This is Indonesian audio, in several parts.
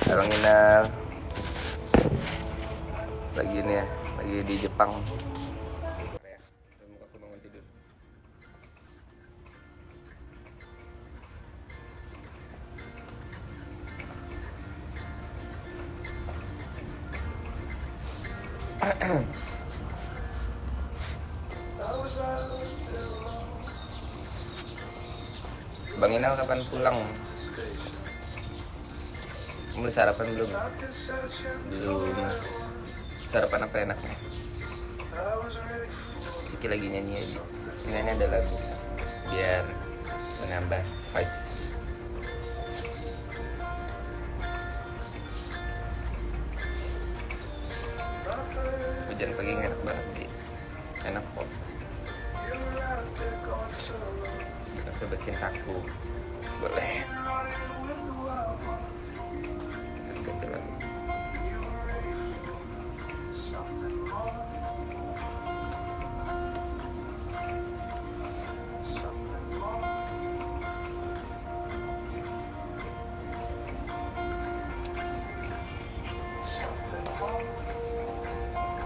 Abang Inal lagi ini ya, lagi di Jepang. Aku bangun tidur. Bang Inal kapan pulang? Kamu udah sarapan belum? Belum. Sarapan apa enaknya? Siki lagi nyanyi aja. Ini ada lagu biar menambah vibes. Hujan pagi enak banget sih. Enak kok. Bisa bersihin kaku. Boleh. Ganti lagu.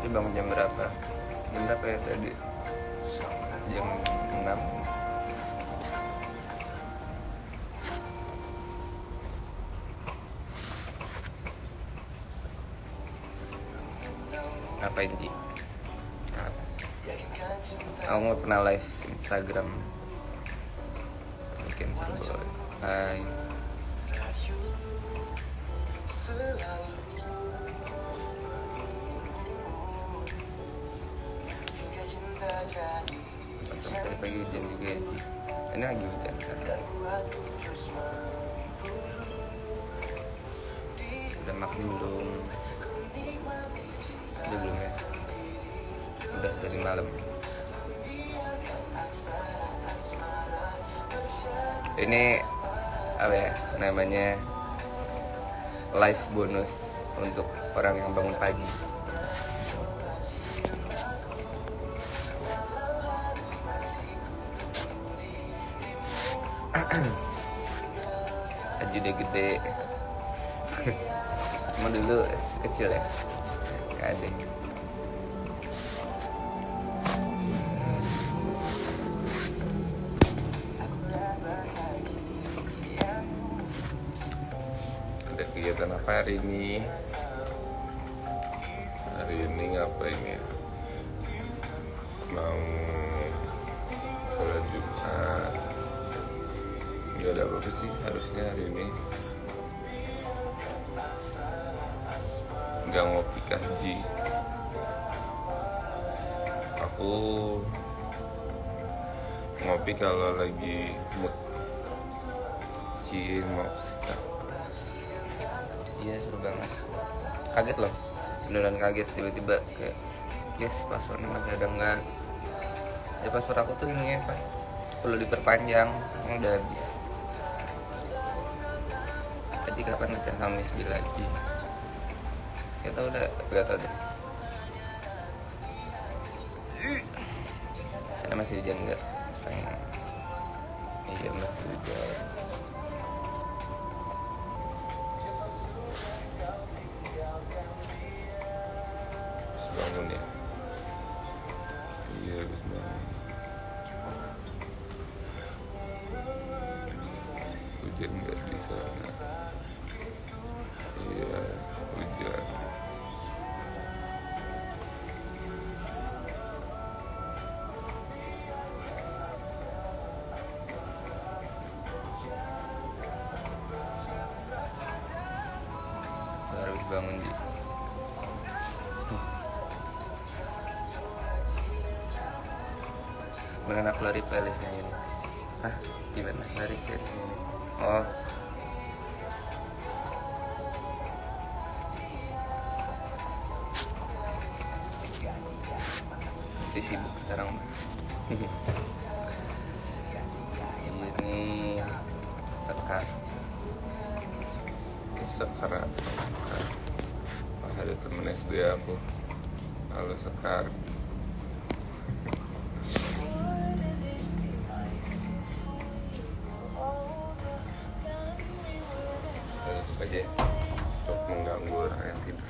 Ini bangun jam berapa? Jam berapa ya tadi? Jam 6. Ngapain Ji? Aku nggak pernah live Instagram. Bikin seru. Hai. Tadi pagi hujan juga ya Ji. Ini lagi hujan kan? Udah makan belum? Udah belum ya? Udah dari malam. Ini apa ya namanya, live bonus untuk orang yang bangun pagi. Aju udah gede. Emang dulu kecil ya? Gak ada. Ada kegiatan apa hari ini? Hari ini ngapain ya? Mau sholat Jumat. Gak ada apa-apa sih harusnya hari ini. Gak ngopi kaji. Aku ngopi kalau lagi mood. Cie mau sikat. Iya seru banget. Kaget loh, beneran kaget tiba-tiba kayak yes paspornya masih ada nggak? Ya paspor aku tuh ini apa? Perlu diperpanjang, udah habis. Jadi kapan kita sama Miss B lagi? Gak tau deh. Sana masih hujan nggak? Sayang. Iya masih hujan. Terus bangun ya? Iya habis bangun. Hujan nggak di sana? Iya hujan. Habis bangun Ji. Beneran aku lari playlistnya ini. Hah? Gimana? Lari playlistnya ini? Oh. Masih sibuk sekarang. Ini Sekar. Sekar. Pas ada temen SD aku. Halo Sekar. Tutup aja. Tutup. mengganggu orang yang tidur.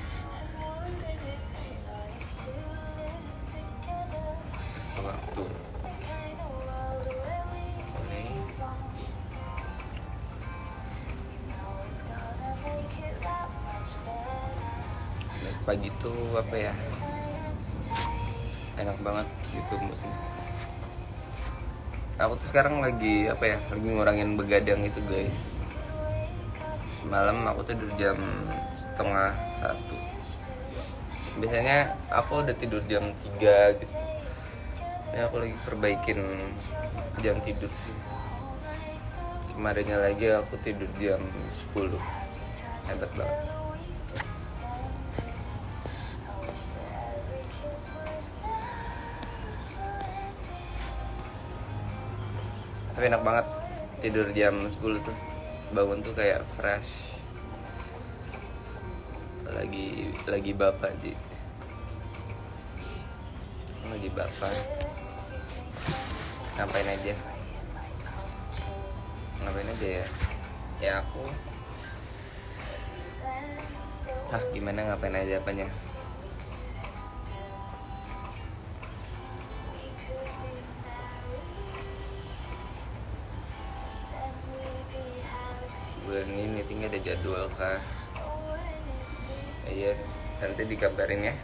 Restu waktu. Boleh. Pagi tuh apa ya? Enak banget gitu moodnya. Aku tuh sekarang lagi apa ya? Lagi ngurangin begadang itu guys. Semalam aku tidur jam 12:30. Biasanya aku udah tidur jam 3 gitu. Ini aku lagi perbaikin jam tidur sih. Kemarinnya lagi aku tidur jam 10. Hebat banget. Tapi enak banget tidur jam 10 tuh. Bangun tuh kayak fresh. Lagi bapak sih. Lagi bapak. Ngapain aja ya? Ya aku gimana ngapain aja apanya? Bulan ini meetingnya ada jadwal kah? Iya, nanti dikabarin ya.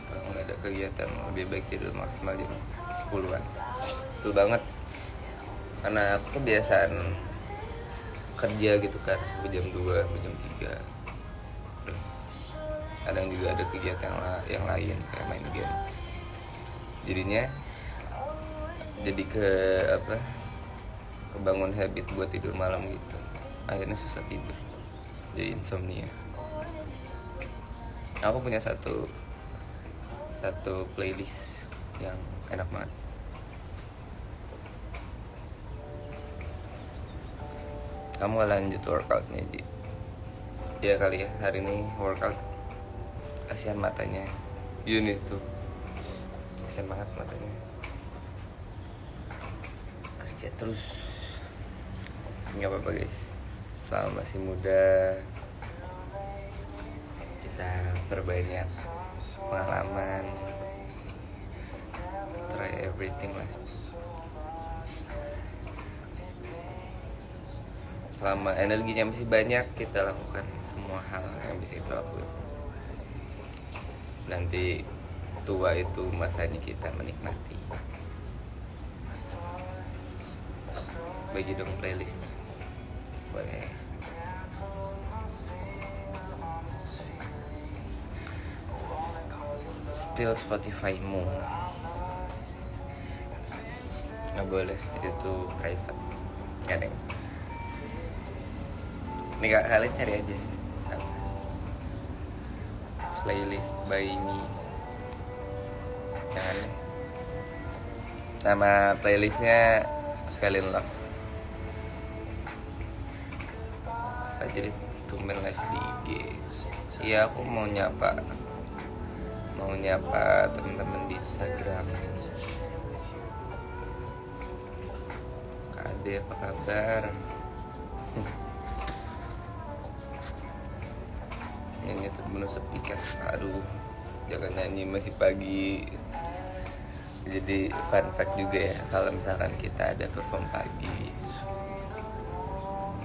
Kalau nggak ada kegiatan lebih baik tidur maksimal jam 10-an. Betul banget. Karena aku kebiasaan kerja gitu kan sampai jam 2, sampai jam 3. Terus kadang juga ada kegiatan yang lain kayak main game. Jadinya jadi kebangun habit buat tidur malam gitu. Akhirnya susah tidur, jadi insomnia. Aku punya satu playlist yang enak banget. Kamu lanjut workoutnya Ji. Ya kali ya, hari ini workout. Kasihan matanya Yuni tuh, kasihan banget matanya, kerja terus. Nggak apa-apa guys, selama masih muda kita perbanyak pengalaman, try everything lah. Selama energinya masih banyak, kita lakukan semua hal yang bisa kita lakukan. Nanti tua itu masanya kita menikmati. Bagi dong playlistnya. Boleh. Spill Spotify-mu. Nggak boleh, itu private. Nggak ada. Ini kalian cari aja playlist by me. Jangan. Nama playlistnya Fell in Love. Jadi tumben live di IG. Iya, aku mau nyapa teman-teman di Instagram. Kak Ade, apa kabar? Ini terbunuh sepi kan. Aduh, jangan nyanyi, masih pagi. Jadi fun fact juga ya, kalau misalkan kita ada perform pagi,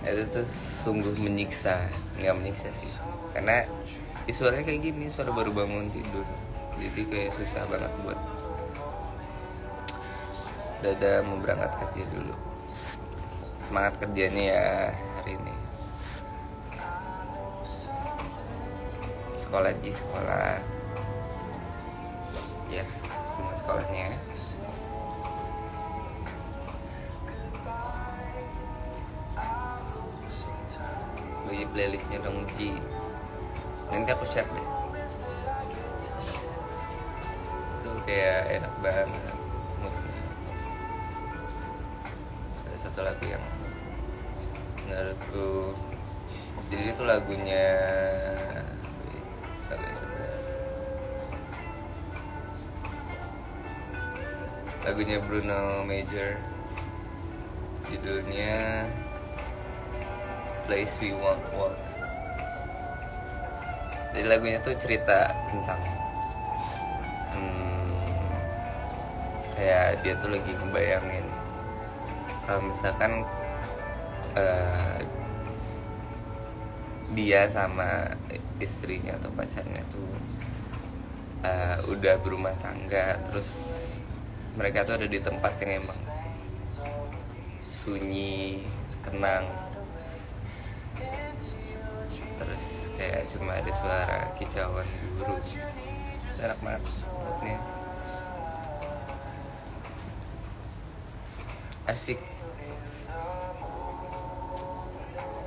itu tuh sungguh menyiksa. Nggak menyiksa sih, karena suaranya kayak gini, suara baru bangun tidur. Jadi kayak susah banget buat dada mau berangkat kerja dulu. Semangat kerjanya ya hari ini. Sekolah ya, semua sekolahnya. Bagi playlistnya dong Ji, nanti aku share deh. Itu kayak enak banget moodnya. Ada satu lagu yang menurutku, jadi itu lagunya Bruno Major, Judulnya Place We Won't Walk. Jadi lagunya tuh cerita tentang kayak dia tuh lagi ngebayangin kalau misalkan dia sama istrinya atau pacarnya tuh udah berumah tangga, terus mereka tuh ada di tempat yang emang sunyi, tenang, terus kayak cuma ada suara kicauan burung. Enak banget moodnya, asik.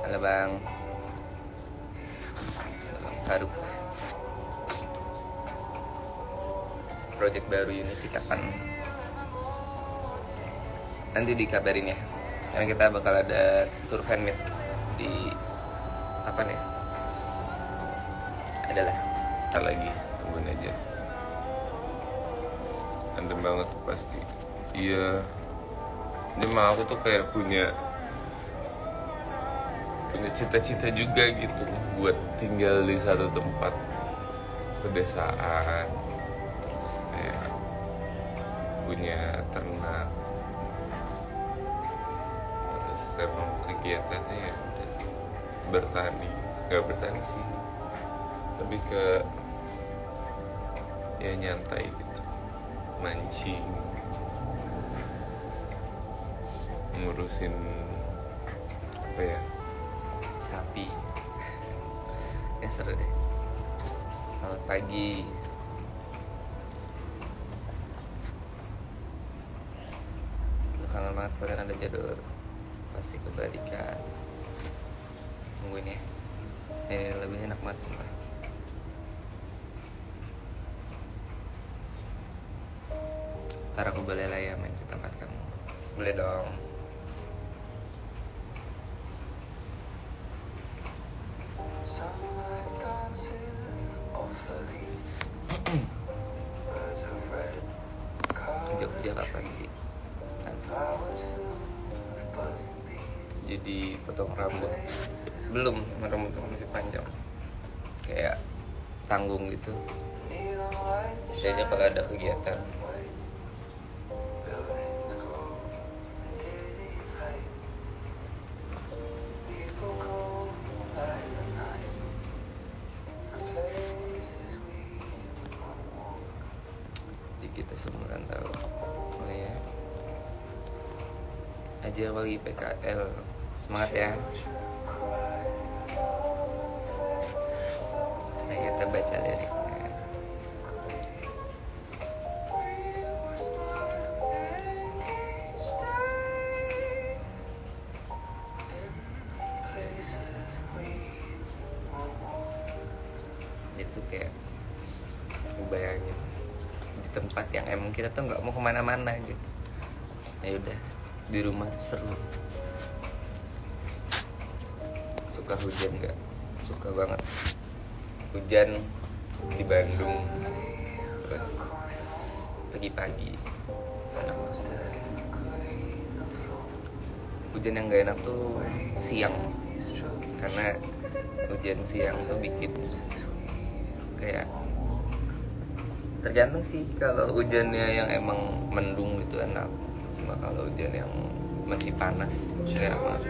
Halo Bang Faruk. Project baru Unity kapan? Nanti dikabarin ya, karena kita bakal ada tour fan meet di apa nih? Adalah Ntar lagi, tungguin aja. Adem banget tuh pasti. Iya. Ini mah aku tuh kayak punya cita-cita juga gitu, buat tinggal di satu tempat pedesaan, terus kayak punya ternak, terus emang kegiatannya ya udah bertani, nggak bertani sih, lebih ke ya nyantai gitu, mancing, ngurusin apa ya, sapi. Ya seru deh. Selamat pagi. Lu kangen banget kalian ada jadwal pasti kebalikan. Tungguin ya. Ini lagunya enak banget sumpah. Ntar aku boleh lah ya main ke tempat kamu. Boleh dong. Jogja kapan sih? Nanti. Jadi potong rambut. Belum, rambut aku masih panjang. Kayak tanggung gitu. Jadi kalau ada kegiatan. Kita semua kan tahu. Oh ya, aja bagi PKL, semangat ya. Nah kita baca liriknya. Itu kayak bayangin di tempat yang emang kita tuh nggak mau kemana-mana gitu. Ya udah di rumah tuh seru. Suka hujan nggak? Suka banget. Hujan di Bandung, terus pagi-pagi. Enak banget. Hujan yang nggak enak tuh siang, karena hujan siang tuh bikin kayak tergantung sih. Kalau hujannya yang emang mendung itu enak, cuma kalau hujan yang masih panas nggak enak banget.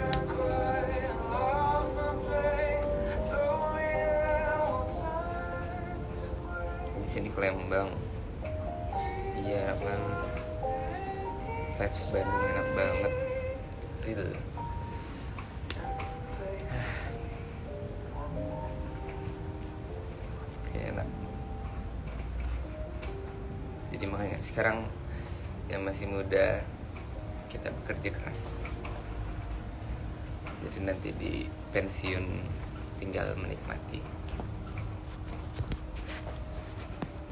Di sini ke Lembang, iya enak banget. Vibes Bandung enak banget, real. Enak. Jadi makanya sekarang yang masih muda kita bekerja keras. Jadi nanti di pensiun tinggal menikmati.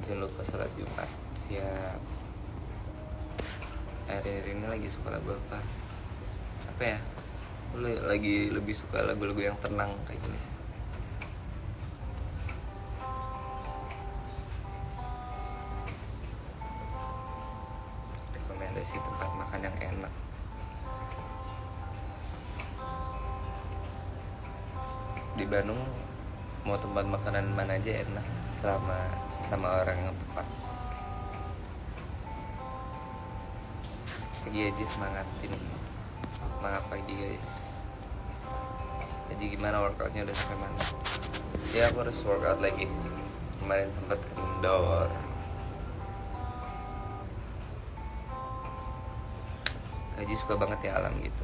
Jangan lupa sholat Jumat. Siap. Akhir-akhir ini lagi suka lagu apa? Apa ya? Lu lagi lebih suka lagu-lagu yang tenang kayak gini sih. Rekomendasi tempat makan yang enak. di Bandung mau tempat makanan mana aja enak selama sama orang yang tepat. Pagi aja semangat pagi guys. Jadi gimana workoutnya, udah sampai mana? Ya aku harus workout lagi. Kemarin sempat kendor. Kaji suka banget ya alam gitu.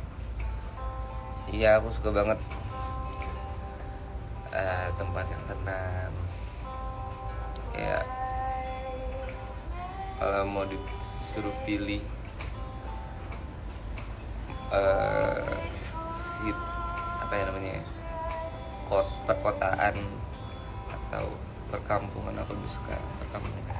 Iya aku suka banget tempat yang tenang. Ya kalau mau disuruh pilih apa ya namanya ya, perkotaan atau perkampungan, aku lebih suka perkampungan.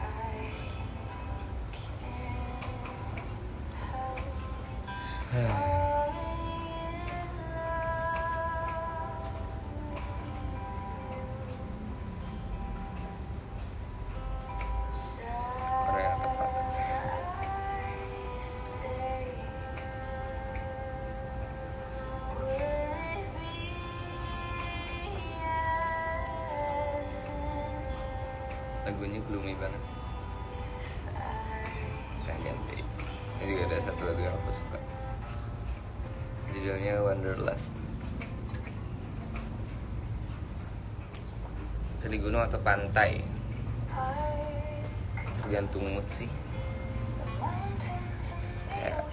Orang yang tepat. Lagunya gloomy banget. Kita ganti. Ini juga ada satu lagu yang aku suka. Judulnya Wanderlust. Di gunung atau pantai? Tergantung mood sih. Kayak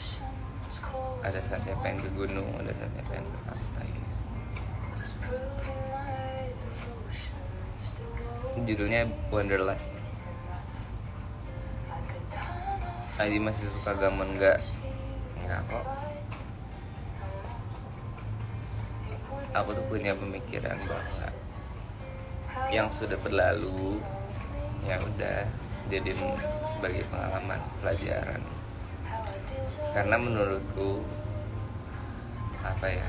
ada saatnya pengen ke gunung, ada saatnya pengen ke pantai. Judulnya Wanderlust. Adi masih suka gamen enggak? Enggak kok. Aku tuh punya pemikiran bahwa yang sudah berlalu ya udah jadiin sebagai pengalaman, pelajaran. Karena menurutku apa ya,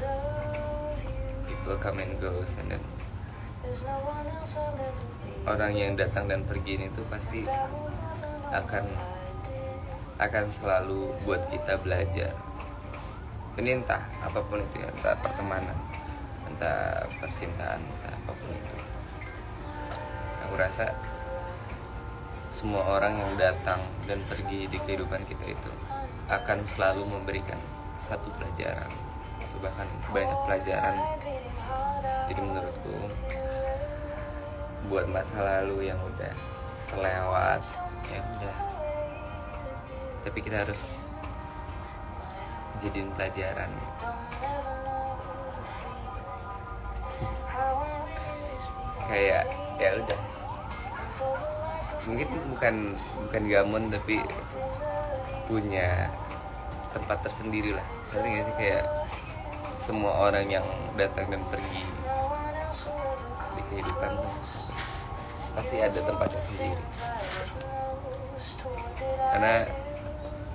people come and goes, and then orang yang datang dan pergi ini tuh pasti akan selalu buat kita belajar. Ini entah apapun itu ya, entah pertemanan, entah percintaan, entah apapun itu. Aku rasa semua orang yang datang dan pergi di kehidupan kita itu akan selalu memberikan satu pelajaran atau bahkan banyak pelajaran. Jadi menurutku buat masa lalu yang udah terlewat ya udah, tapi kita harus jadiin pelajaran. Kayak ya udah, mungkin bukan gamon tapi punya tempat tersendiri lah. Ngerti gak sih, kayak semua orang yang datang dan pergi di kehidupan tuh pasti ada tempatnya sendiri. Karena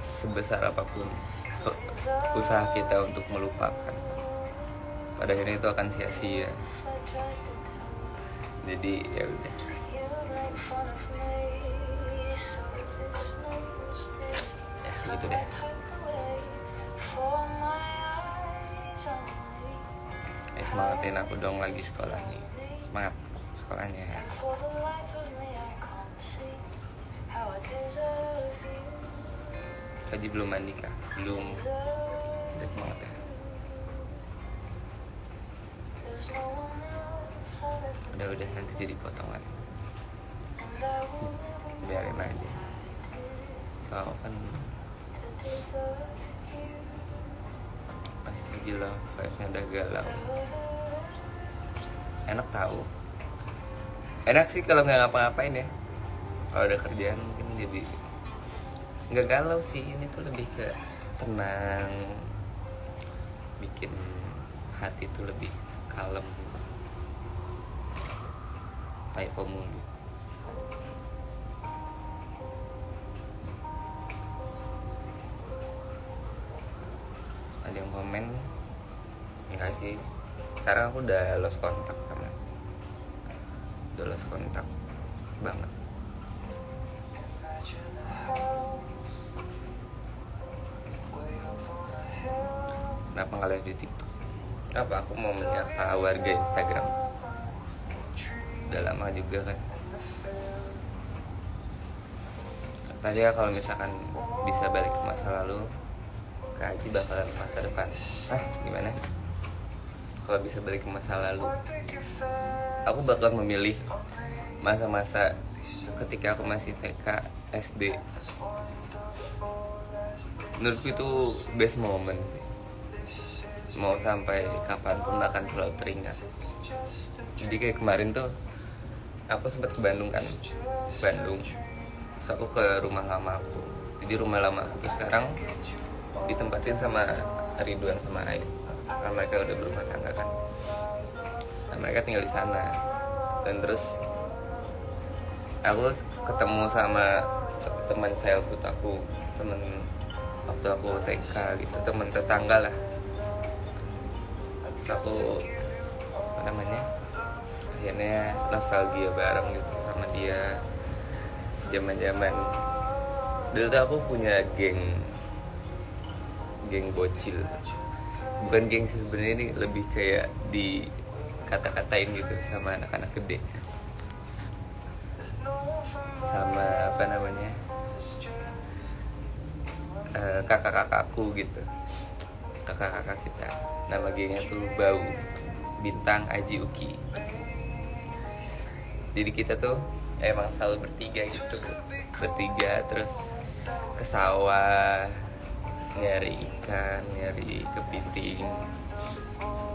sebesar apapun usaha kita untuk melupakan, pada akhirnya itu akan sia-sia. Jadi ya udah, ya gitu deh. Semangatin aku dong, lagi sekolah nih. Semangat sekolahnya ya. Kaji belum mandi kah? Belum. Cek banget ya. Udah nanti jadi potongan. Biarin aja. Kau kan masih gila, vibe-nya udah galau. Enak tahu. Enak sih kalau nggak ngapa-ngapain ya. Kalau ada kerjaan mungkin jadi nggak galau sih. Ini tuh lebih ke tenang, bikin hati tuh lebih kalem. Typo mulu. Ada yang komen enggak sih, sekarang aku udah lost kontak sama, udah lost kontak banget. Kenapa nggak live di TikTok? Apa aku mau menyapa warga Instagram? udah lama juga kan. Tadi ya kalau misalkan bisa balik ke masa lalu, Kak Aji bakalan masa depan. Gimana? Kalau bisa balik ke masa lalu, aku bakal memilih masa-masa ketika aku masih TK, SD. Menurutku itu best moment sih. Mau sampai kapanpun akan selalu teringat. Jadi kayak kemarin tuh aku sempat ke Bandung kan, terus aku ke rumah lama aku. Jadi rumah lama aku tuh sekarang ditempatin sama Ridwan sama Ayu, karena mereka udah berumah tangga kan. Nah, mereka tinggal di sana. Dan terus aku ketemu sama teman childhood aku, teman waktu aku TK gitu, teman tetangga lah. Terus aku akhirnya nostalgia bareng gitu sama dia. Zaman-zaman dulu tuh aku punya geng bocil, bukan geng sih sebenarnya, ini lebih kayak di kata-katain gitu sama anak-anak gede, sama kakak-kakakku gitu, kakak-kakak kita. Nama gengnya tuh Bau, Bintang, Aji, Uki. Jadi kita tuh emang selalu bertiga terus ke sawah nyari ikan, nyari kepiting.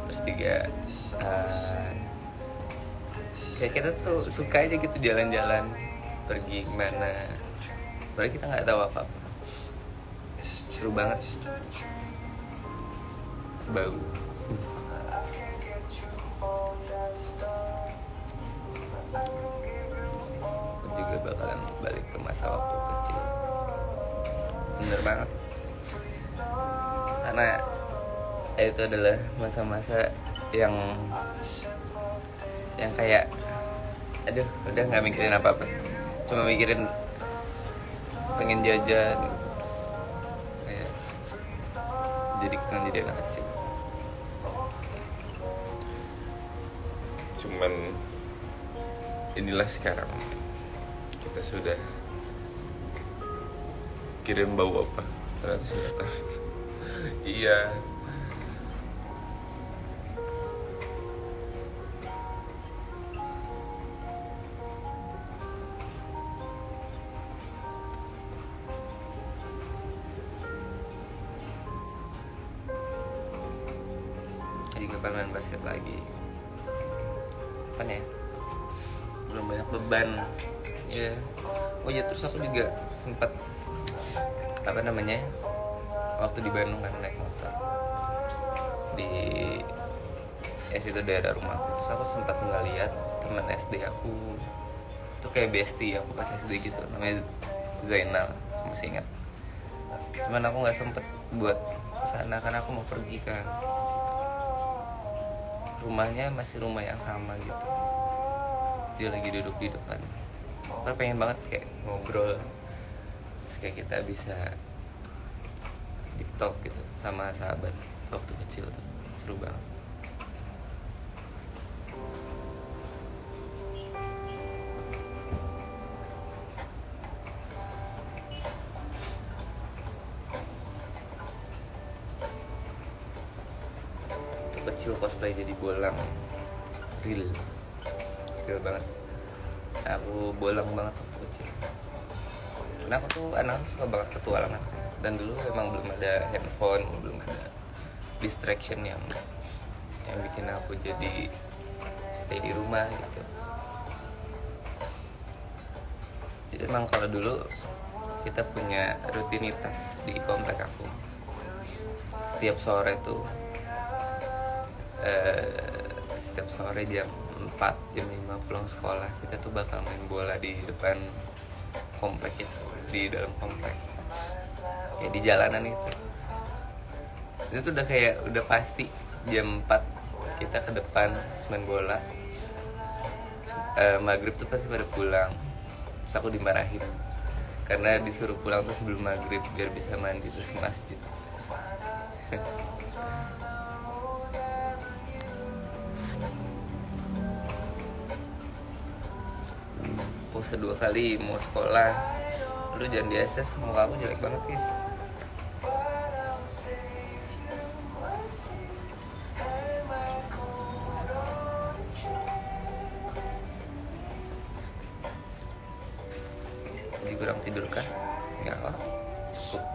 Terus juga kayak kita tuh suka aja gitu jalan-jalan, pergi kemana, padahal kita nggak tahu apa-apa. Seru banget. Bau. Aku juga bakalan balik ke masa waktu kecil. Bener banget. Karena itu adalah masa-masa yang kayak aduh, udah nggak mikirin apa-apa, cuma mikirin pengen jajan, terus kayak jadi anak kecil. Cuman inilah sekarang kita sudah kirim bau apa ternyata sudah tahu. Iya, Aku juga pengen main basket lagi. Apa ya? Belum banyak beban. Ya. Oh ya, terus aku juga sempat waktu di Bandung kan naik motor di situ daerah rumahku. Terus aku sempat ngeliat teman SD aku tuh kayak bestie aku pas SD gitu, namanya Zainal, aku masih ingat. Cuman aku nggak sempet buat kesana karena aku mau pergi kan. Rumahnya masih rumah yang sama gitu, dia lagi duduk di depan. Aku pengen banget kayak ngobrol, terus kayak kita bisa deep talk gitu sama sahabat waktu kecil tuh. Seru banget. Waktu kecil cosplay jadi bolang, real banget. Aku bolang banget waktu kecil. Karena aku tuh anak suka banget petualangan. Dan dulu emang belum ada handphone, belum ada distraction yang bikin aku jadi stay di rumah gitu. Jadi emang kalau dulu kita punya rutinitas di komplek aku. Setiap sore tuh setiap sore jam 4, jam 5 pulang sekolah, kita tuh bakal main bola di depan komplek itu, di dalam komplek, kayak di jalanan itu tuh udah pasti jam 4 kita ke depan main bola. Maghrib tuh pasti pada pulang. Terus aku dimarahin karena disuruh pulang tuh sebelum maghrib biar bisa mandi terus ke masjid. pose 2 kali mau sekolah. Lu jangan di SS, muka aku jelek banget guys. Jadi kurang tidur kan? Ya cukup.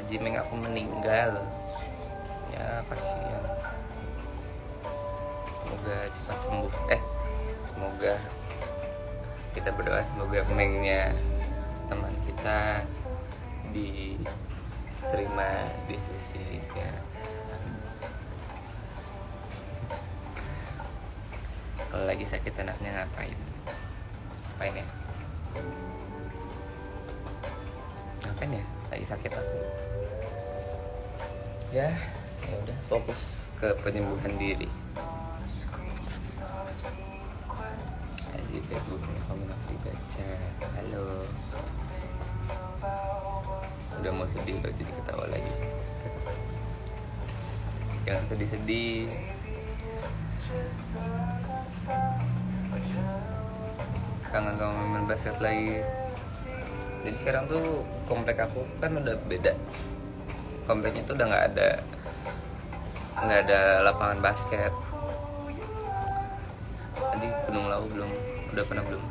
Haji Meng aku meninggal. Ya kasihan. Semoga cepat sembuh. Semoga kita berdoa semoga Mengnya teman kita diterima di sisinya. Kalau lagi sakit anaknya ngapain ya? Ngapain ya? Lagi sakit aku. Ya udah fokus ke penyembuhan diri. Aji Facebooknya komen aku dibaca. Halo. Udah mau sedih udah jadi ketawa lagi. Jangan sedih-sedih. Kangen sama main basket lagi. Jadi sekarang tuh komplek aku kan udah beda. Kompleknya tuh udah nggak ada lapangan basket. Tadi Gunung Lawu udah pernah belum?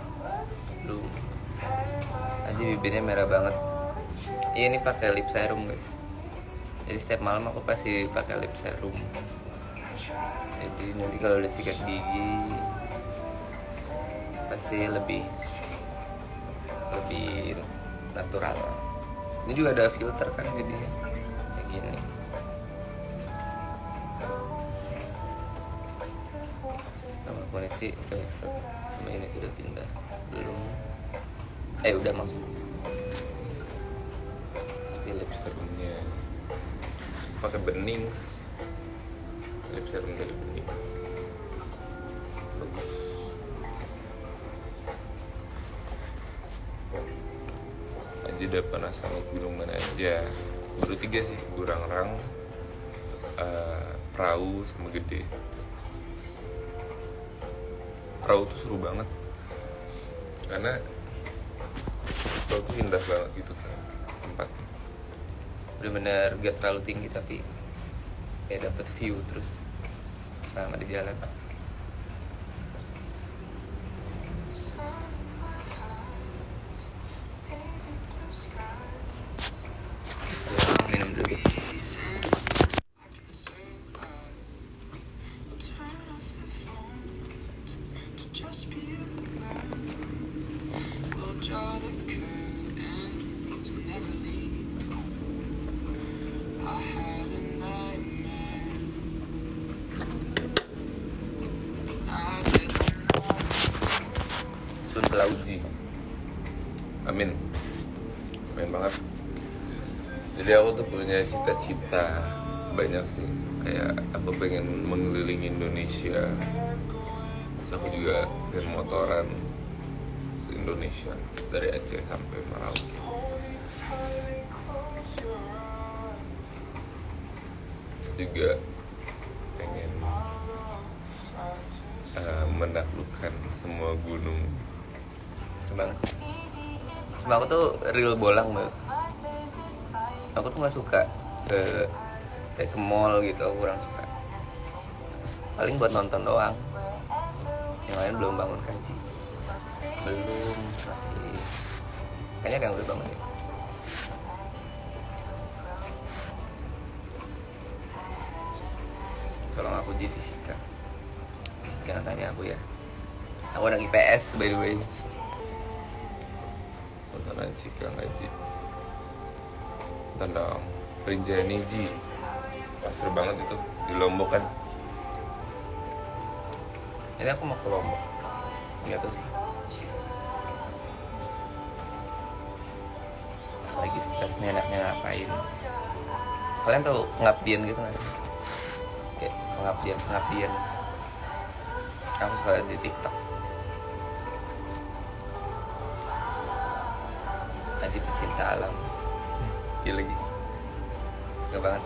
Aja bibirnya merah banget. Iya, ini pakai lip serum guys. Jadi setiap malam aku pasti pakai lip serum. Jadi nanti kalau udah sikat gigi pasti lebih natural. Ini juga ada filter kan, jadi kayak gini. Sama Unity, sama ini sudah pindah belum? Udah masuk. lip serumnya pakai bening, lip serum dari bening, bagus. Aja udah pernah sama gunung mana aja, baru 3 sih, Burangrang, Perahu sama Gede. Perahu tuh seru banget karena Perahu tuh indah banget gitu kan tempatnya. Bener-bener gak terlalu tinggi tapi kayak dapet view terus sama di jalan. Minum dulu guys. Sun Kelauji. Amin banget. Jadi aku tuh punya cita-cita banyak sih, kayak aku pengen mengelilingi Indonesia. Terus aku juga pengen motoran se-Indonesia dari Aceh sampai Merauke. Terus juga pengen menaklukkan semua gunung. Seru banget. Aku tuh real bolang banget. Aku tuh nggak suka kayak ke mall gitu, aku kurang suka. Paling buat nonton doang. Yang lain belum bangun kaji. Belum, masih. Kayaknya ada yang udah bangun ya. Tolong aku uji fisika. Jangan tanya aku ya. Aku anak IPS by the way. Tontonan Cika Ngaji, tentang Rinjani-ji, seru banget itu di Lombok kan. Ini aku mau ke Lombok. Nggak tahu sih. Lagi stres nih anaknya ngapain. Kalian tahu pengabdian gitu nggak sih? Kayak pengabdian. Aku suka lihat di TikTok. Aji pecinta alam. Gila lagi. Suka banget.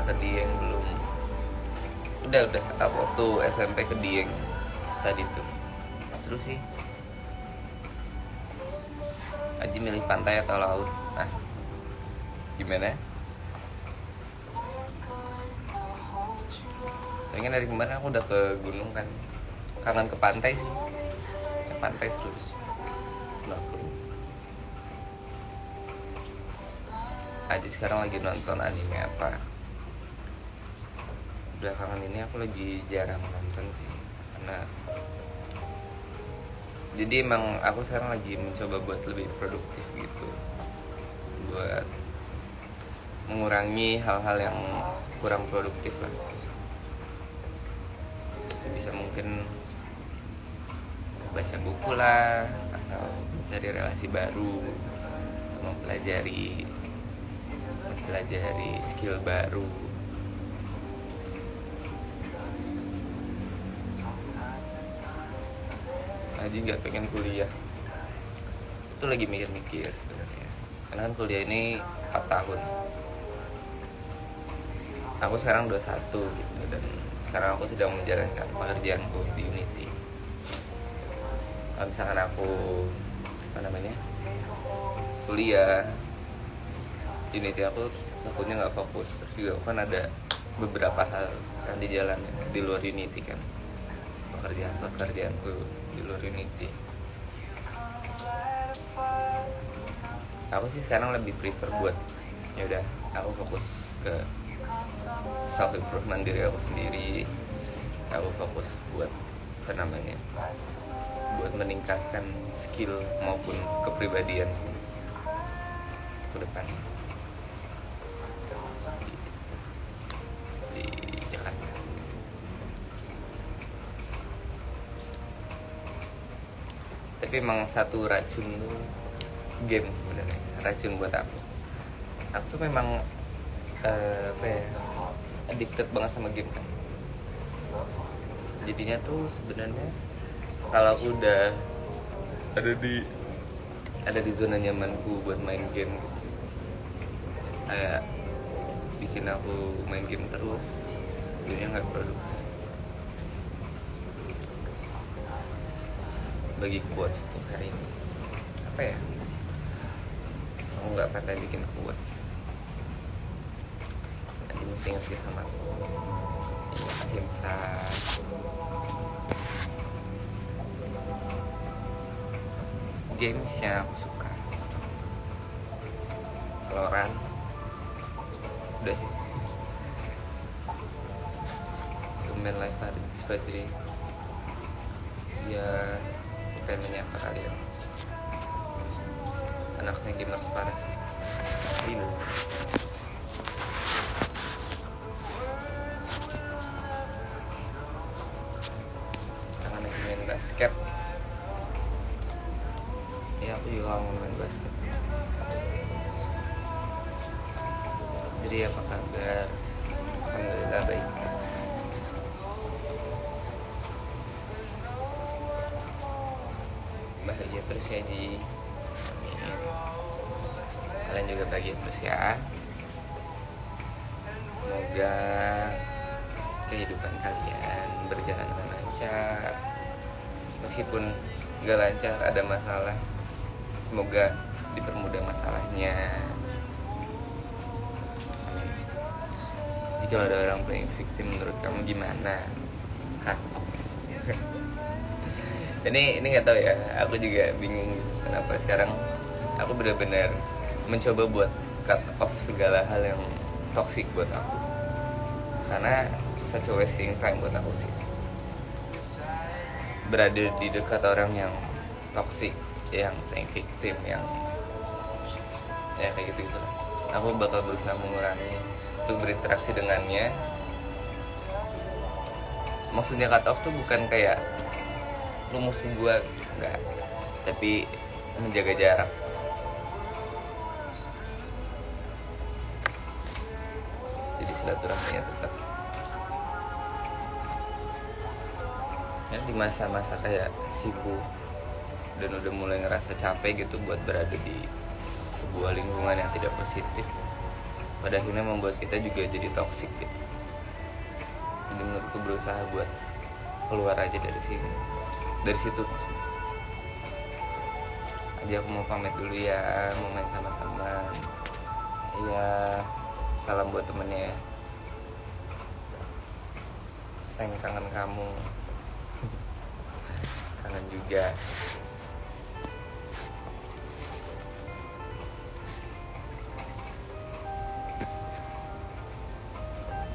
ke Dieng belum. Udah waktu SMP ke Dieng tadi tuh seru sih. Aji milih pantai atau laut? Nah, gimana? Tapi kan dari kemarin aku udah ke gunung kan, kangen ke pantai sih. Ke pantai seru, snorkeling. Aji sekarang lagi nonton anime apa? Belakangan ini aku lagi jarang nonton sih, karena jadi emang aku sekarang lagi mencoba buat lebih produktif gitu, buat mengurangi hal-hal yang kurang produktif lah. Bisa mungkin baca buku lah, atau mencari relasi baru, atau mempelajari skill baru. Aji nggak pengen kuliah, itu lagi mikir-mikir sebenarnya, karena kan kuliah ini 4 tahun. Aku sekarang 21 gitu, dan sekarang aku sedang menjalankan pekerjaanku di Unity. Kalau misalkan aku kuliah Unity, aku takutnya nggak fokus. Terus juga kan ada beberapa hal yang dijalanin di luar Unity kan, pekerjaanku di luar Unity. Aku sih sekarang lebih prefer buat ya udah aku fokus ke self improvement diri aku sendiri. Aku fokus buat buat meningkatkan skill maupun kepribadian ke depannya di Jakarta. Tapi emang satu racun tuh game sebenarnya, racun buat aku. Aku tuh memang addicted banget sama game kan. Jadinya tuh sebenarnya kalau aku udah ada di zona nyamanku buat main game gitu, kayak bikin aku main game terus, jadinya nggak produktif. Bagi quotes untuk hari ini apa ya, aku nggak pandai bikin quotes, nanti mesti ngerti sama aku. Ini ahimsa, games yang aku suka Valorant, udah sih. Main live hari Fajri ya, pengen menyapa kalian anaknya gamers parah sih. Dino kangen lagi main basket ya, aku juga mau main basket. Jadi apa kabar? Alhamdulillah baik. Bahagia terus ya Ji, amin. Kalian juga bahagia terus ya. Semoga kehidupan kalian berjalan dengan lancar. Meskipun gak lancar, ada masalah, semoga dipermudah masalahnya. Amin. Jika ada orang playing victim, menurut kamu gimana? Cut off. Ini nggak tahu ya, aku juga bingung kenapa sekarang aku benar-benar mencoba buat cut off segala hal yang toxic buat aku, karena such a wasting time buat aku sih berada di dekat orang yang toxic, yang playing victim, yang ya kayak gitu lah. Aku bakal berusaha mengurangi untuk berinteraksi dengannya. Maksudnya cut off tuh bukan kayak lu musuh gue, enggak, tapi menjaga jarak. Jadi silaturahminya tetap. Ya, di masa-masa kayak sibuk dan udah mulai ngerasa capek gitu buat berada di sebuah lingkungan yang tidak positif, pada akhirnya membuat kita juga jadi toksik gitu. Jadi menurutku berusaha buat keluar aja dari sini, dari situ. Jadi aku mau pamit dulu ya, mau main sama teman. Iya, salam buat temennya ya. Sayang, kangen kamu. Kangen juga.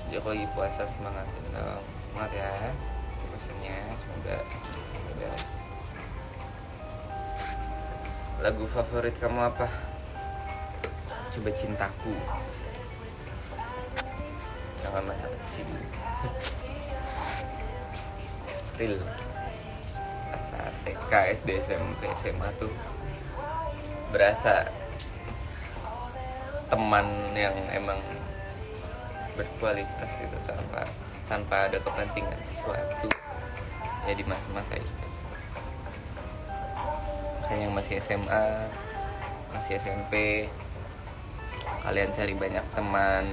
Jadi aku lagi puasa, semangatin dong. Semangat ya puasanya, semoga beres. Lagu favorit kamu apa? Coba Cintaku. Jangan masa kecil. Real. Saat TK, SD, SMP, SMA tuh berasa teman yang emang berkualitas itu tanpa ada kepentingan sesuatu ya di masa-masa itu. Makanya yang masih SMA, masih SMP, kalian cari banyak teman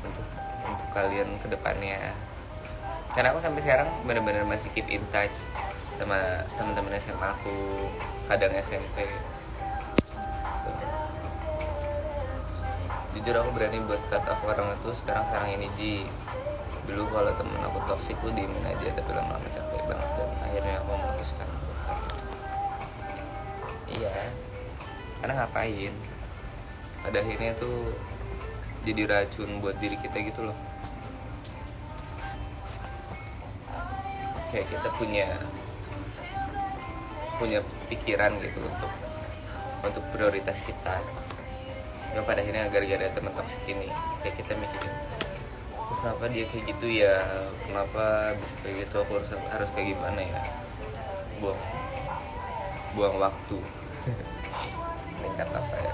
untuk kalian kedepannya. Karena aku sampai sekarang benar-benar masih keep in touch sama teman-teman SMA aku, kadang SMP. Jujur aku berani buat cut off orang itu sekarang ini Ji. Dulu kalau temen aku toksik aku diemin aja, tapi lama-lama capek banget dan akhirnya aku memutuskan buat cut. Iya, karena ngapain? Pada akhirnya tuh jadi racun buat diri kita gitu loh. Kayak kita punya pikiran gitu untuk prioritas kita. Ya pada akhirnya gara-gara teman toksik ini kayak kita mikirin, kenapa dia kayak gitu ya, kenapa bisa kayak gitu, aku harus kayak gimana ya, buang waktu. Ini kata apa ya,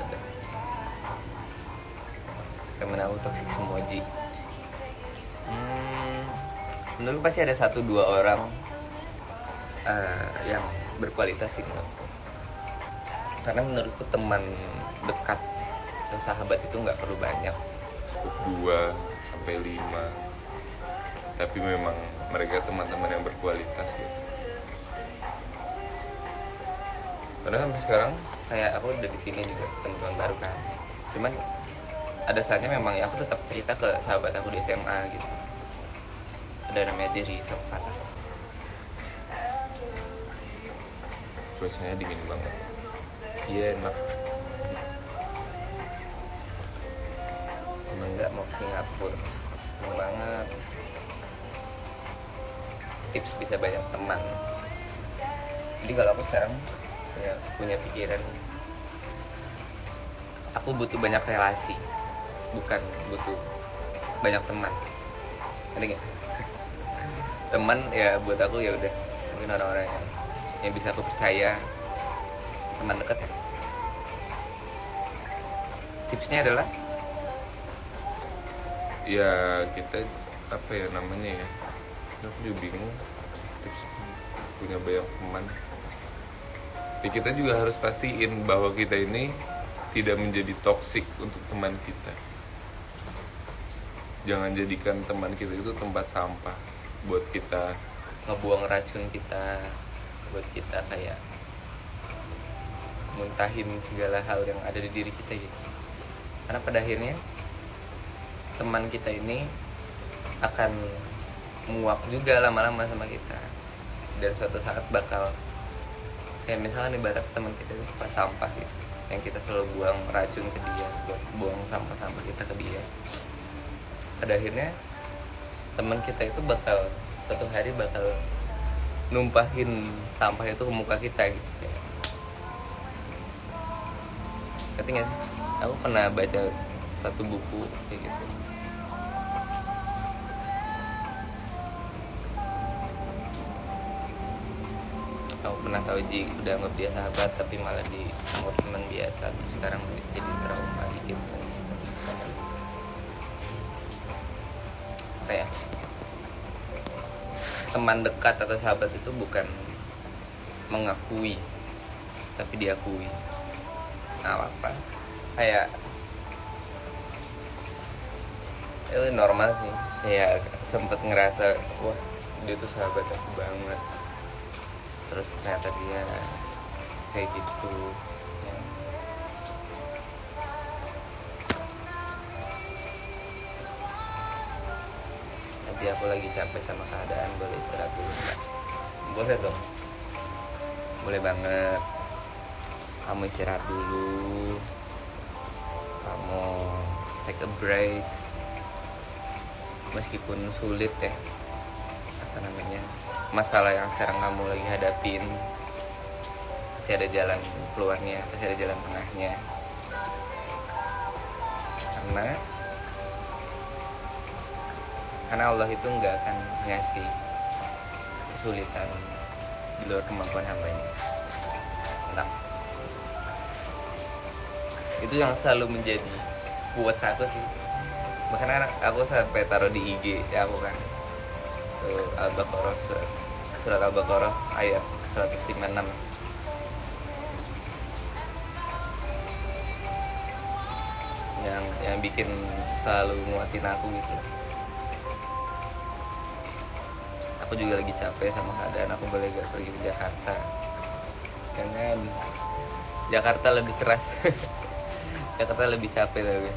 temen aku toksik semua Ji. Menurut pasti ada 1-2 orang yang berkualitas sih menurutku. Karena menurutku teman dekat atau sahabat itu nggak perlu banyak, cukup 2-5, tapi memang mereka teman-teman yang berkualitas ya. Karena sampai sekarang kayak aku udah di sini juga teman-teman baru kan, cuman ada saatnya memang ya aku tetap cerita ke sahabat aku di SMA gitu. Ada namanya Diri Sofat. Cuacanya dingin banget. Iya enak. Seneng nggak mau ke Singapura? Seneng banget. Tips bisa banyak teman. Jadi kalau aku sekarang ya, punya pikiran, aku butuh banyak relasi, bukan butuh banyak teman. Ngerti nggak? Teman ya buat aku ya udah mungkin orang-orang yang bisa aku percaya, teman dekat ya. Tipsnya adalah Ya kita apa ya namanya ya, aku juga bingung tips punya banyak teman. Ya, kita juga harus pastiin bahwa kita ini tidak menjadi toksik untuk teman kita. Jangan jadikan teman kita itu tempat sampah buat kita ngebuang racun kita, buat kita kayak muntahin segala hal yang ada di diri kita gitu. Karena pada akhirnya teman kita ini akan muak juga lama-lama sama kita, dan suatu saat bakal kayak misalnya ibarat teman kita itu tempat sampah gitu, yang kita selalu buang racun ke dia, buang sampah-sampah kita ke dia. Pada akhirnya teman kita itu bakal suatu hari bakal numpahin sampah itu ke muka kita gitu. Ngerti nggak sih? Aku pernah baca satu buku kayak gitu. Aku pernah tahu Ji udah anggap dia sahabat tapi malah dianggap teman biasa, terus sekarang jadi trauma dikit. Apa ya? Teman dekat atau sahabat itu bukan mengakui, tapi diakui. Nah, apa? Kayak itu normal sih, ya sempet ngerasa wah dia tuh sahabat aku banget, terus ternyata dia kayak gitu ya. Nanti aku lagi capek sama keadaan, boleh istirahat dulu nggak? Boleh dong, boleh banget. Kamu istirahat dulu, kamu take a break, meskipun sulit ya, apa namanya, masalah yang sekarang kamu lagi hadapin, pasti ada jalan keluarnya, pasti ada jalan tengahnya. Karena Allah itu nggak akan ngasih kesulitan di luar kemampuan hambanya. Nah, itu yang selalu menjadi kuat aku sih. Bahkan aku sampai taruh di IG ya aku kan, Al-Baqarah, surat Al-Baqarah ayat 156, yang bikin selalu nguatin aku gitu. Aku juga lagi capek sama keadaan, aku boleh gak pergi ke Jakarta? Jangan, Jakarta lebih keras. Jakarta lebih capek lagi.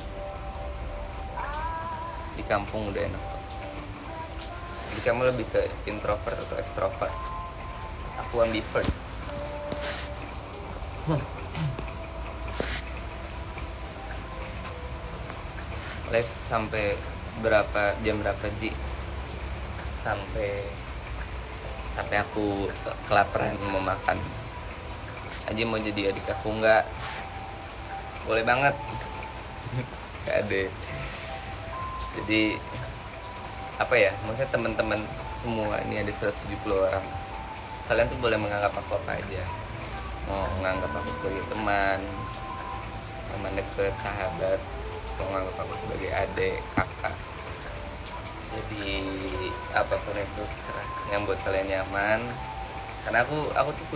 Di kampung udah enak. Jadi kamu lebih ke introvert atau extrovert? Aku ambivert. Live sampai jam berapa sih? Sampai aku kelaparan mau makan. Aja mau jadi adik aku nggak? Boleh banget. Gak ada. Jadi apa ya? Maksudnya teman-teman semua ini ada 170 orang. Kalian tuh boleh menganggap aku apa aja. Mau menganggap aku sebagai teman dekat, sahabat, mau menganggap aku sebagai adik, kakak. Jadi apapun itu terserah, yang buat kalian nyaman. Karena aku tuh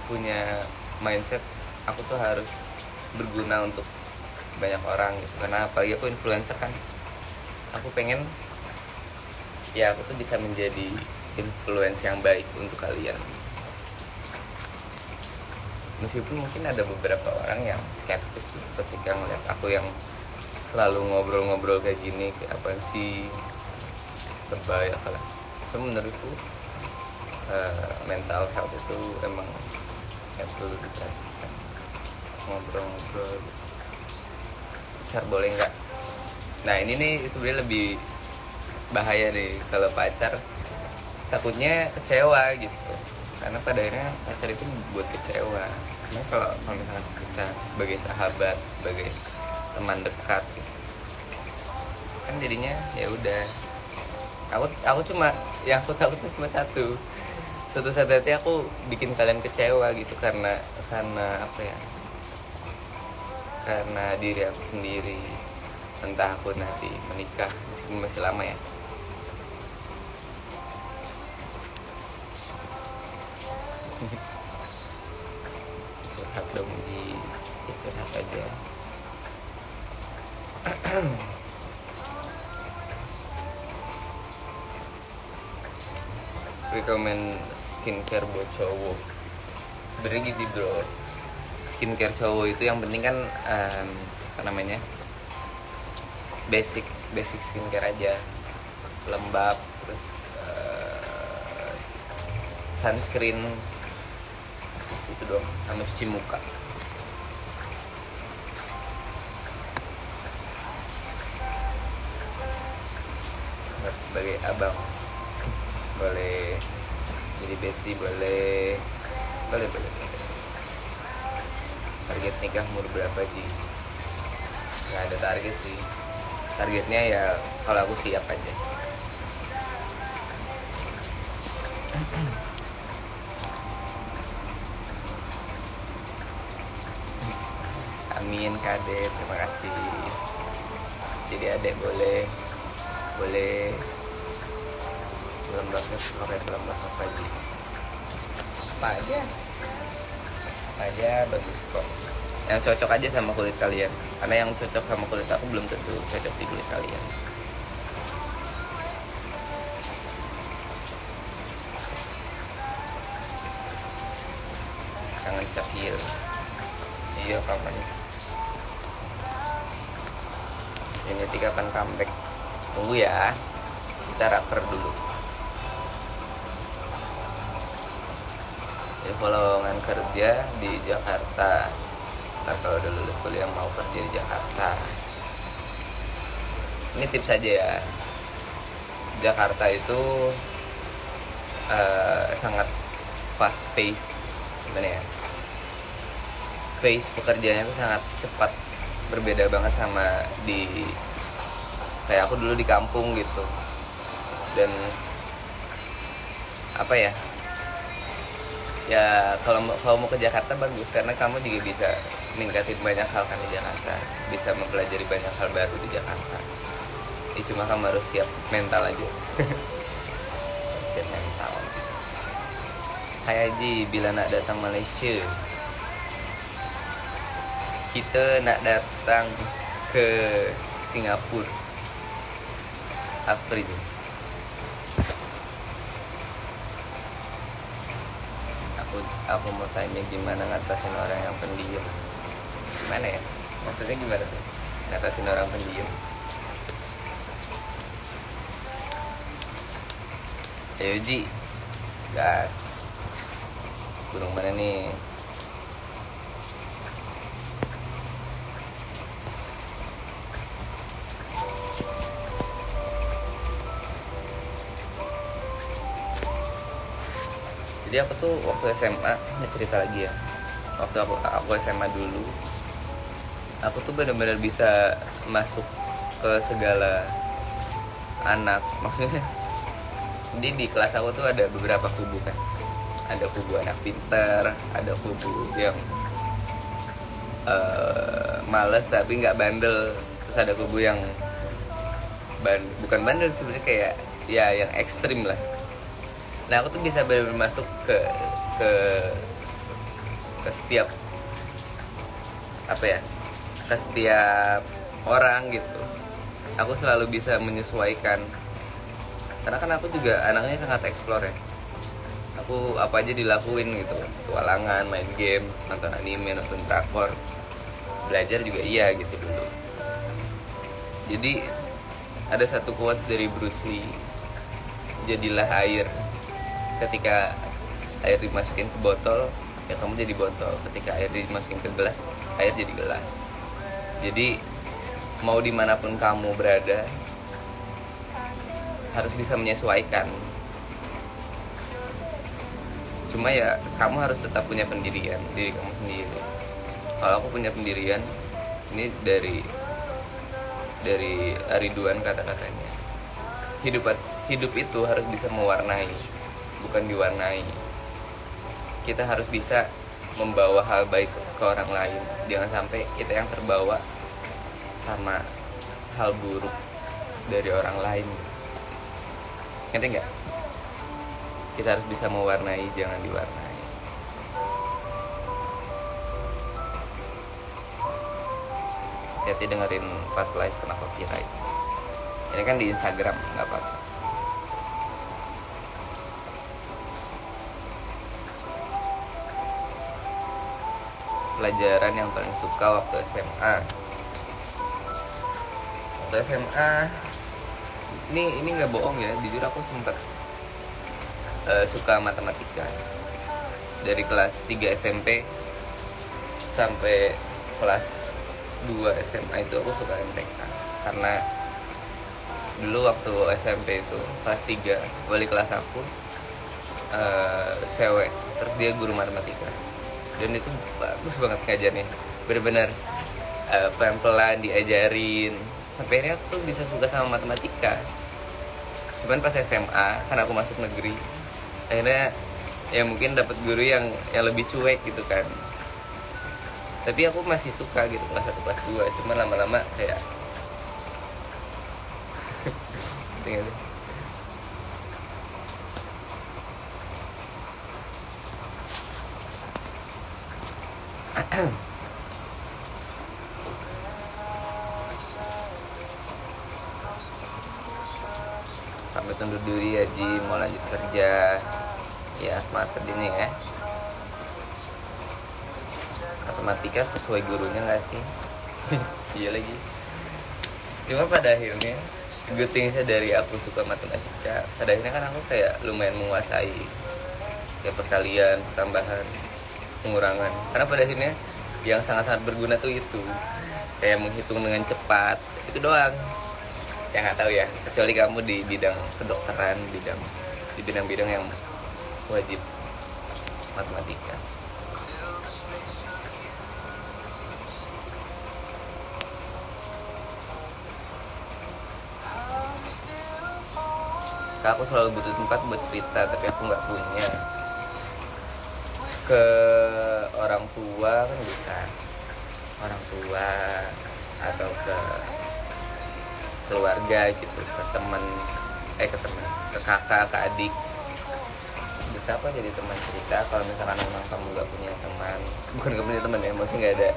punya mindset aku tuh harus berguna untuk banyak orang gitu. Karena apalagi aku influencer kan, aku pengen ya aku tuh bisa menjadi influence yang baik untuk kalian. Meskipun mungkin ada beberapa orang yang skeptis gitu ketika ngeliat aku yang selalu ngobrol-ngobrol kayak gini, kayak apa sih, lebay apalah. Cuma menurutku mental health itu emang ya perlu diperhatikan. Ngobrol-ngobrol pacar boleh nggak? Nah ini nih sebenarnya lebih bahaya nih kalau pacar, takutnya kecewa gitu. Karena pada akhirnya pacar itu buat kecewa. Karena kalau misalkan kita sebagai sahabat, sebagai teman dekat gitu, kan jadinya ya udah. Aku cuma yang aku takutnya cuma suatu saat nanti aku bikin kalian kecewa gitu karena apa ya, karena diri aku sendiri. Entah aku nanti menikah meskipun masih lama ya. Curhat dong di curhat aja. Rekomen skincare buat cowok. Sebenarnya gitu bro, skincare cowok itu yang penting kan apa namanya, basic skincare aja, lembab, terus sunscreen, terus itu doang, sama cuci muka. Nggak sebagai abang, boleh jadi bestie, boleh. Target nikah umur berapa sih? Nggak ada target sih, targetnya ya kalau aku siap aja. Amin Kade, terima kasih. Jadi adek boleh belum bakal Korea, belum bakal apa aja bagus kok, yang cocok aja sama kulit kalian. Karena yang cocok sama kulit aku belum tentu cocok di kulit kalian. kangen Cahil. Iya kapan? Ini kapan comeback? Tunggu ya. Kita rapper dulu. Info lowongan kerja di Jakarta. Ntar kalau udah lulus kuliah mau kerja di Jakarta. Ini tips aja ya. Jakarta itu sangat fast pace, gimana ya? Pace pekerjaannya itu sangat cepat, berbeda banget sama di kayak aku dulu di kampung gitu. Dan apa ya? Ya kalau mau ke Jakarta bagus karena kamu juga bisa ningkatin banyak hal kan di Jakarta, bisa mempelajari banyak hal baru di Jakarta. Cuma kamu harus siap mental aja. Siap mental. Hai Haji, bila nak datang Malaysia, kita nak datang ke Singapura April. Aku mau tanya gimana ngatasin orang yang pendiam. Gimana ya? Maksudnya gimana tuh? Ngatasin orang pendiam. Ayo Ji, gas. Burung mana nih? Jadi aku tuh waktu SMA, ini cerita lagi ya. Waktu aku SMA dulu, aku tuh benar-benar bisa masuk ke segala anak. Maksudnya, jadi di kelas aku tuh ada beberapa kubu kan. Ada kubu anak pintar, ada kubu yang males tapi nggak bandel. Terus ada kubu yang bukan bandel sebenarnya, kayak ya yang ekstrim lah. Nah aku tuh bisa benar-benar masuk ke setiap apa ya, ke setiap orang gitu. Aku selalu bisa menyesuaikan karena kan aku juga anaknya sangat explore ya. Aku apa aja dilakuin gitu, petualangan, main game, nonton anime, nonton drakor, belajar juga iya gitu dulu. Jadi ada satu quotes dari Bruce Lee, jadilah air. Ketika air dimasukin ke botol, ya kamu jadi botol. Ketika air dimasukin ke gelas, air jadi gelas. Jadi mau dimanapun kamu berada, harus bisa menyesuaikan. Cuma ya kamu harus tetap punya pendirian diri kamu sendiri. Kalau aku punya pendirian, ini dari Ridwan kata-katanya. Hidup itu harus bisa mewarnai, bukan diwarnai. Kita harus bisa membawa hal baik ke orang lain. Jangan sampai kita yang terbawa sama hal buruk dari orang lain. Ngerti nggak? Kita harus bisa mewarnai, jangan diwarnai. Hati-hati dengerin pas live kena copyright. Ini kan di Instagram, nggak apa-apa. Pelajaran yang paling suka waktu SMA. Waktu SMA ini nggak bohong ya, jujur aku sempat suka matematika. Dari kelas 3 SMP sampai kelas 2 SMA itu aku suka MTK. Karena dulu waktu SMP itu kelas 3 wali kelas aku cewek, terus dia guru matematika. Dan itu bagus banget ngajarnya, bener-bener pelan-pelan diajarin. Sampai akhirnya aku tuh bisa suka sama matematika. Cuman pas SMA, kan aku masuk negeri, akhirnya ya mungkin dapat guru yang lebih cuek gitu kan. Tapi aku masih suka gitu kelas 1, kelas 2. Cuman lama-lama kayak tinggal pamit undur diri ya Ji, mau lanjut kerja ya, semangat kerjanya ya. matematika sesuai gurunya nggak sih? Iya lagi. Cuma pada akhirnya good things-nya dari aku suka matematika, pada akhirnya kan aku kayak lumayan menguasai kayak perkalian, pertambahan, pengurangan. Karena pada akhirnya yang sangat-sangat berguna tuh itu kayak menghitung dengan cepat, itu doang. Ya nggak tahu ya, kecuali kamu di bidang kedokteran, di bidang-bidang yang wajib matematika. Aku selalu butuh tempat buat cerita, tapi aku nggak punya. Ke orang tua kan bisa, orang tua atau ke keluarga gitu, ke teman, ke kakak, ke adik. Bisa apa jadi teman cerita kalau misalkan memang kamu nggak punya teman, bukan nggak punya teman ya, maksudnya nggak ada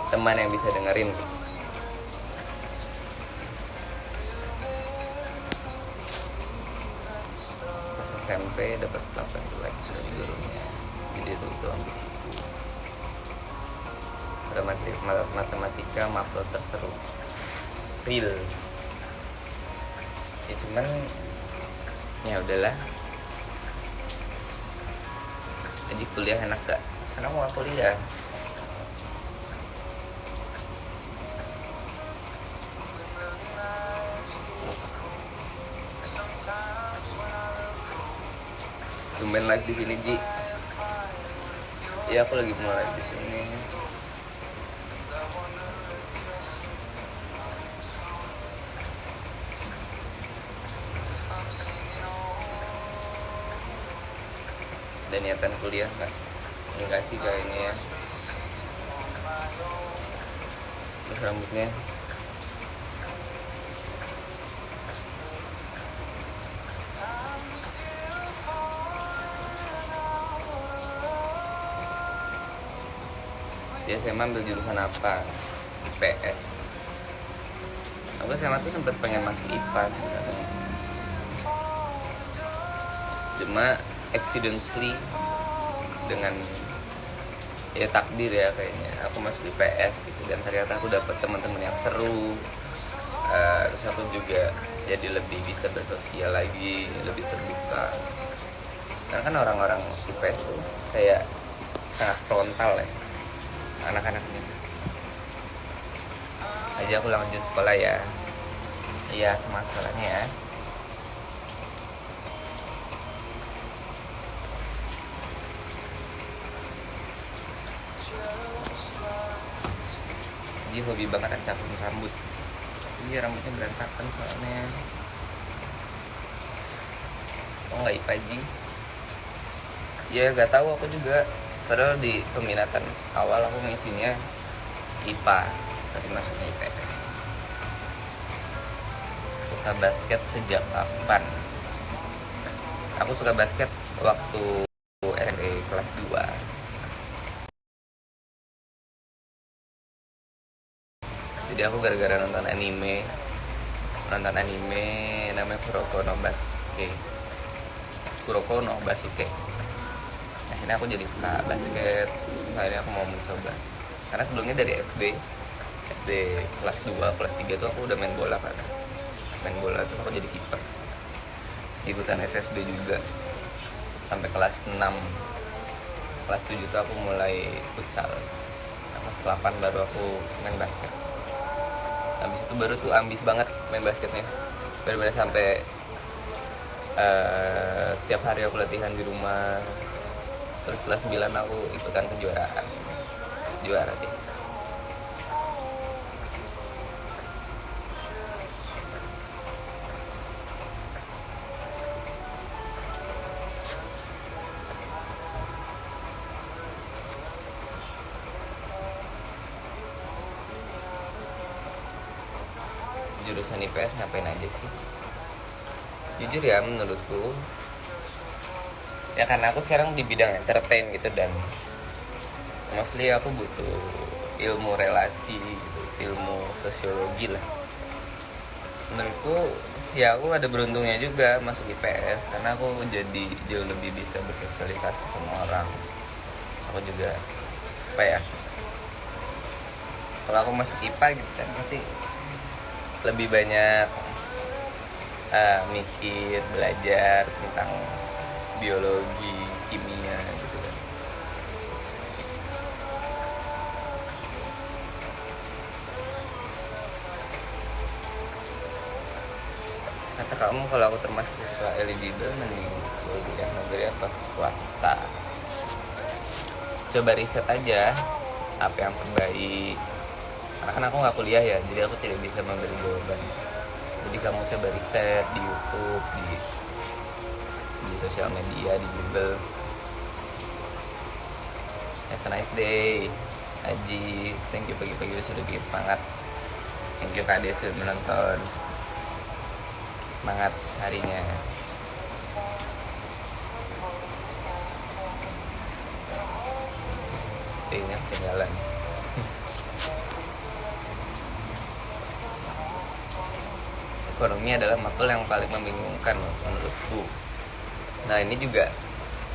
teman yang bisa dengerin gitu. SMP dapat 8 jelek dari gurunya, jadi itu ambisiku. Matematika mapel terseru real ya, cuman ya udahlah. Jadi kuliah enak gak? Karena aku gak kuliah. Tumben live di sini, Ji. Iya, aku lagi mulai di sini. Dan niatan kuliah enggak sih kayaknya ya. Terus rambutnya dia SMA ambil jurusan apa? IPS. Aku SMA tuh sempet pengen masuk IPA sebenarnya, cuma accidentally dengan ya takdir ya kayaknya aku masuk IPS gitu, dan ternyata aku dapat teman-teman yang seru. Terus aku juga jadi lebih bisa bersosial lagi, lebih terbuka. Karena kan orang-orang IPS tuh kayak sangat frontal ya anak-anaknya. Aja aku lanjut sekolah ya. Iya, sama sekolahnya ya. Jadi hobi banget acapin rambut. Iya, rambutnya berantakan soalnya. Oh nggak IPA Ji? Ya nggak tahu aku juga. Padahal di peminatan awal aku ngisinya IPA, tapi masuknya IPS. Suka basket sejak kapan? Aku suka basket waktu SMP kelas 2. Jadi aku gara-gara nonton anime namanya Kuroko no Basuke. Akhirnya aku jadi suka basket. Akhirnya aku mau mencoba. Karena sebelumnya dari SD kelas 2, kelas 3 tuh aku udah main bola kan. Main bola tuh aku jadi kiper. Ikutan SSB juga sampai kelas 6. Kelas 7 tuh aku mulai futsal. Kelas 8 baru aku main basket. Habis itu baru tuh ambis banget main basketnya. Bener-bener sampai setiap hari aku latihan di rumah. Terus kelas 9 aku ikutan kejuaraan. Juara sih. Jurusan IPS ngapain aja sih? Jujur ya, menurutku ya karena aku sekarang di bidang entertain gitu, dan mostly aku butuh ilmu relasi gitu, ilmu sosiologi lah. Menurutku ya aku ada beruntungnya juga masuk IPS, karena aku jadi jauh lebih bisa bersosialisasi sama orang. Aku juga apa ya, kalau aku masuk IPA gitu kan pasti lebih banyak mikir, belajar tentang biologi, kimia gitu kan. Kata kamu kalau aku termasuk siswa eligible mending kuliah negeri apa swasta. Coba riset aja apa yang terbaik. Karena kan aku nggak kuliah ya, jadi aku tidak bisa memberi jawaban. Jadi kamu coba riset di YouTube, di sosial media, di Google. Have a nice day, Aji. Thank you pagi-pagi sudah bikin semangat. Thank you Kade sudah menonton. Semangat harinya. Ini ketinggalan. Ekonomi adalah matkul yang paling membingungkan menurutku. Nah ini juga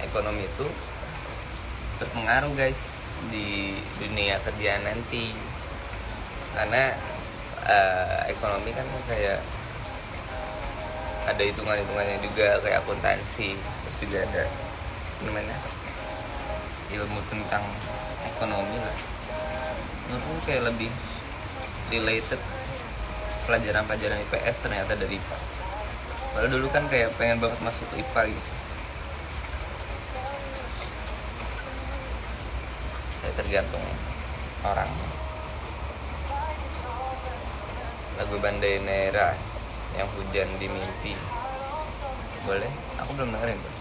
ekonomi itu berpengaruh guys di dunia kerjaan nanti, karena ekonomi kan kayak ada hitungannya juga kayak akuntansi, terus juga ada namanya ilmu tentang ekonomi lah. Menurutku kayak lebih related pelajaran-pelajaran IPS ternyata dari IPA. Padahal dulu kan kayak pengen banget masuk ke IPA gitu. Ya tergantung orang. Lagu Bandanera yang hujan di mimpi. Boleh? Aku belum dengerin tuh.